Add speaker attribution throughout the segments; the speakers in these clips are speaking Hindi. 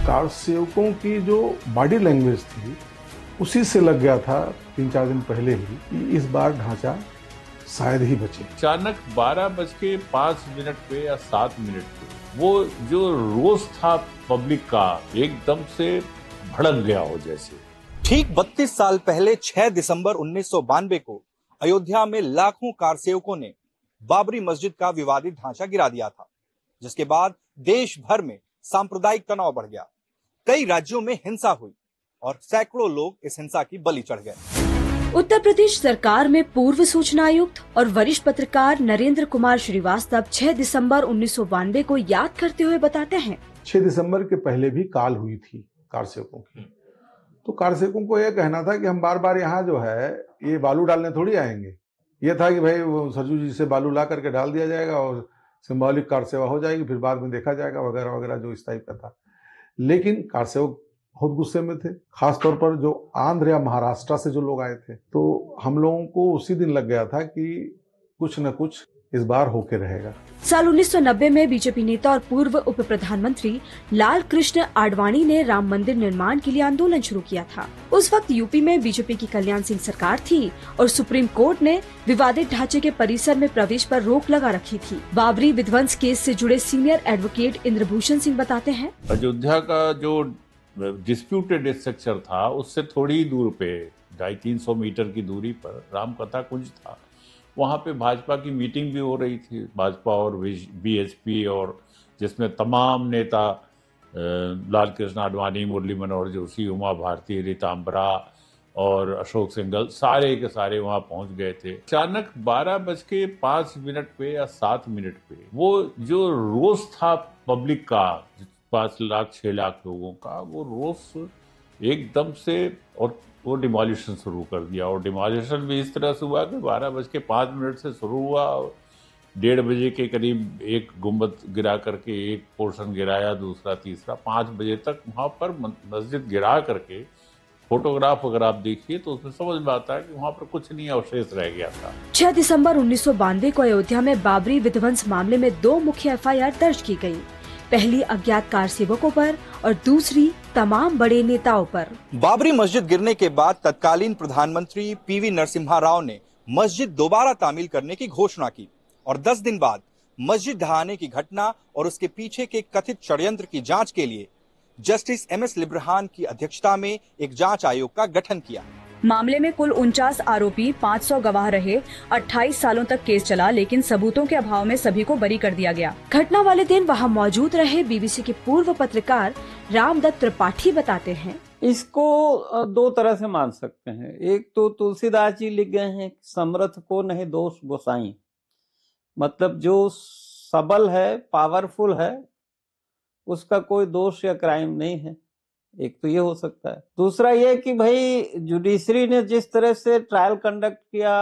Speaker 1: कार सेवकों की जो बॉडी लैंग्वेज थी उसी से लग गया था 3-4 दिन पहले ही कि इस बार ढांचा शायद ही बचे।
Speaker 2: अचानक 12:05 पे या 7 मिनट पे वो जो रोष था पब्लिक का एकदम से भड़क गया हो जैसे।
Speaker 3: ठीक 32 साल पहले 6 दिसंबर 1992 को अयोध्या में लाखों कार सेवकों ने बाबरी मस्जिद का विवादित ढांचा गिरा दिया था, जिसके बाद देश भर में सांप्रदायिक तनाव बढ़ गया। कई राज्यों में हिंसा हुई और सैकड़ों लोग इस हिंसा की बलि चढ़ गए।
Speaker 4: उत्तर प्रदेश सरकार में पूर्व सूचना आयुक्त और वरिष्ठ पत्रकार नरेंद्र कुमार श्रीवास्तव 6 दिसंबर 1992 को याद करते हुए बताते हैं,
Speaker 1: 6 दिसंबर के पहले भी काल हुई थी कार सेवकों की। तो कार सेवकों को यह कहना था कि हम बार बार यहाँ जो है ये बालू डालने थोड़ी आएंगे। ये था कि भाई वो सरजू जी से बालू ला करके डाल दिया जाएगा और सिंबॉलिक कार सेवा हो जाएगी, फिर बाद में देखा जाएगा वगैरह वगैरह, जो इस टाइप का था। लेकिन कार सेवक बहुत गुस्से में थे, खासतौर पर जो आंध्र या महाराष्ट्र से जो लोग आए थे। तो हम लोगों को उसी दिन लग गया था कि कुछ न कुछ इस बार होके रहेगा।
Speaker 4: साल 1990 में बीजेपी नेता और पूर्व उप प्रधानमंत्री लाल कृष्ण आडवाणी ने राम मंदिर निर्माण के लिए आंदोलन शुरू किया था। उस वक्त यूपी में बीजेपी की कल्याण सिंह सरकार थी और सुप्रीम कोर्ट ने विवादित ढांचे के परिसर में प्रवेश पर रोक लगा रखी थी। बाबरी विध्वंस केस से जुड़े सीनियर एडवोकेट इंद्रभूषण सिंह बताते हैं,
Speaker 2: अयोध्या का जो डिस्प्यूटेड स्ट्रक्चर था उससे थोड़ी ही दूर पे 250-300 मीटर की दूरी पर राम कथा कुंज था। वहाँ पे भाजपा की मीटिंग भी हो रही थी, भाजपा और बीएसपी, और जिसमें तमाम नेता लाल कृष्ण आडवाणी, मुरली मनोहर जोशी, उमा भारती, रीतांबरा और अशोक सिंघल सारे के सारे वहाँ पहुँच गए थे। अचानक 12:05 पे या 7 मिनट पे वो जो रोष था पब्लिक का 5 लाख 6 लाख लोगों का, वो रोष एकदम से, और वो डिमोलिशन शुरू कर दिया। और डिमोलिशन भी इस तरह से हुआ कि 12:05 से शुरू हुआ और 1:30 बजे के करीब एक गुंबद गिरा करके एक पोर्शन गिराया, दूसरा तीसरा, 5 बजे तक वहाँ पर मस्जिद गिरा करके फोटोग्राफ अगर आप देखिए तो उसमें समझ में आता है कि वहाँ पर कुछ नहीं अवशेष रह गया था।
Speaker 4: 6 दिसंबर 1992 को अयोध्या में बाबरी विध्वंस मामले में 2 मुख्य एफआईआर दर्ज की गयी। पहली अज्ञात कार सेवकों पर और दूसरी तमाम बड़े नेताओं पर।
Speaker 3: बाबरी मस्जिद गिरने के बाद तत्कालीन प्रधानमंत्री पीवी नरसिम्हा राव ने मस्जिद दोबारा तामील करने की घोषणा की और 10 दिन बाद मस्जिद ढहाने की घटना और उसके पीछे के कथित षड्यंत्र की जांच के लिए जस्टिस एमएस लिब्रहान की अध्यक्षता में एक जांच आयोग का गठन किया।
Speaker 5: मामले में कुल 49 आरोपी, 500 गवाह रहे। 28 सालों तक केस चला, लेकिन सबूतों के अभाव में सभी को बरी कर दिया गया।
Speaker 4: घटना वाले दिन वहां मौजूद रहे बीबीसी के पूर्व पत्रकार रामदत्त त्रिपाठी बताते हैं,
Speaker 6: इसको 2 तरह से मान सकते हैं। एक तो तुलसीदास जी लिख गए हैं, समर्थ को नहीं दोष गोसाई, मतलब जो सबल है, पावरफुल है, उसका कोई दोष या क्राइम नहीं है। एक तो ये हो सकता है। दूसरा ये कि भाई जुडिशरी ने जिस तरह से ट्रायल कंडक्ट किया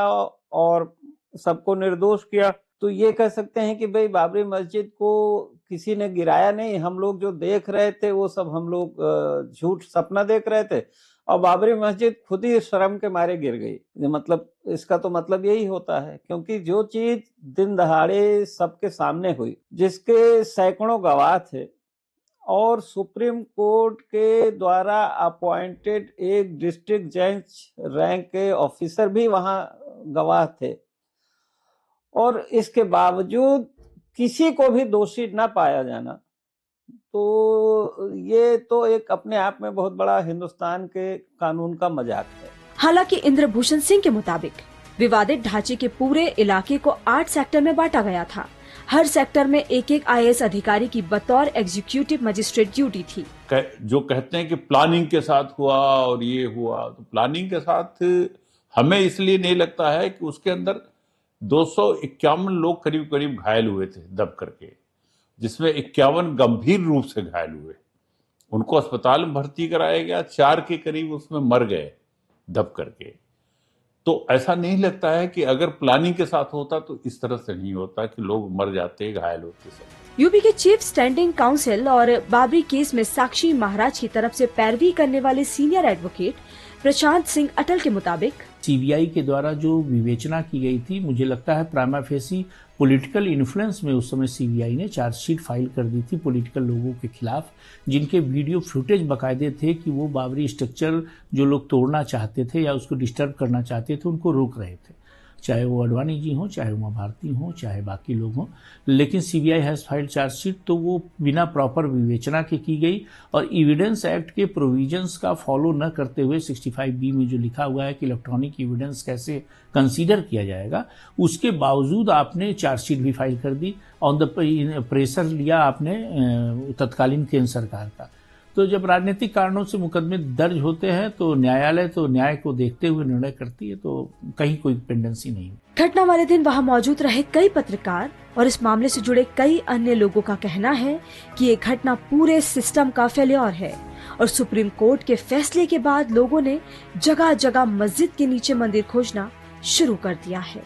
Speaker 6: और सबको निर्दोष किया, तो ये कह सकते हैं कि भाई बाबरी मस्जिद को किसी ने गिराया नहीं, हम लोग जो देख रहे थे वो सब हम लोग झूठ सपना देख रहे थे और बाबरी मस्जिद खुद ही शर्म के मारे गिर गई। मतलब इसका तो मतलब यही होता है, क्योंकि जो चीज दिन दहाड़े सबके सामने हुई, जिसके सैकड़ों गवाह थे और सुप्रीम कोर्ट के द्वारा अपॉइंटेड एक डिस्ट्रिक्ट जज रैंक के ऑफिसर भी वहां गवाह थे, और इसके बावजूद किसी को भी दोषी न पाया जाना, तो ये तो एक अपने आप में बहुत बड़ा हिंदुस्तान के कानून का मजाक है।
Speaker 4: हालांकि इंद्रभूषण सिंह के मुताबिक विवादित ढांचे के पूरे इलाके को 8 सेक्टर में बांटा गया था। हर सेक्टर में एक एक आईएएस अधिकारी की बतौर एग्जीक्यूटिव मजिस्ट्रेट ड्यूटी थी।
Speaker 2: जो कहते हैं कि प्लानिंग के साथ हुआ और ये हुआ, तो प्लानिंग के साथ हमें इसलिए नहीं लगता है कि उसके अंदर 251 लोग करीब करीब घायल हुए थे दब करके, जिसमें 51 गंभीर रूप से घायल हुए, उनको अस्पताल में भर्ती कराया गया, 4 के करीब उसमें मर गए दब करके। तो ऐसा नहीं लगता है कि अगर प्लानिंग के साथ होता तो इस तरह से नहीं होता कि लोग मर जाते, घायल होते सब।
Speaker 4: यूपी के चीफ स्टैंडिंग काउंसिल और बाबरी केस में साक्षी महाराज की तरफ से पैरवी करने वाले सीनियर एडवोकेट प्रशांत सिंह अटल के मुताबिक
Speaker 7: सीबीआई के द्वारा जो विवेचना की गई थी, मुझे लगता है प्राइमा फेसी पॉलिटिकल इन्फ्लुएंस में उस समय सीबीआई ने चार्जशीट फाइल कर दी थी पॉलिटिकल लोगों के खिलाफ, जिनके वीडियो फुटेज बकायदे थे कि वो बाबरी स्ट्रक्चर जो लोग तोड़ना चाहते थे या उसको डिस्टर्ब करना चाहते थे उनको रोक रहे थे, चाहे वो अडवाणी जी हों, चाहे उमा भारती हों, चाहे बाकी लोग हों। लेकिन सीबीआई हैज़ फाइल्ड चार्जशीट, तो वो बिना प्रॉपर विवेचना के की गई और एविडेंस एक्ट के प्रोविजंस का फॉलो न करते हुए 65B में जो लिखा हुआ है कि इलेक्ट्रॉनिक एविडेंस कैसे कंसीडर किया जाएगा, उसके बावजूद आपने चार्जशीट भी फाइल कर दी। ऑन द प्रेशर लिया आपने तत्कालीन केंद्र सरकार का। तो जब राजनीतिक कारणों से मुकदमे दर्ज होते हैं तो न्यायालय तो न्याय को देखते हुए निर्णय करती है, तो कहीं कोई पेंडेंसी नहीं।
Speaker 4: घटना वाले दिन वहां मौजूद रहे कई पत्रकार और इस मामले से जुड़े कई अन्य लोगों का कहना है कि ये घटना पूरे सिस्टम का फेल्योर है और सुप्रीम कोर्ट के फैसले के बाद लोगों ने जगह जगह मस्जिद के नीचे मंदिर खोजना शुरू कर दिया है।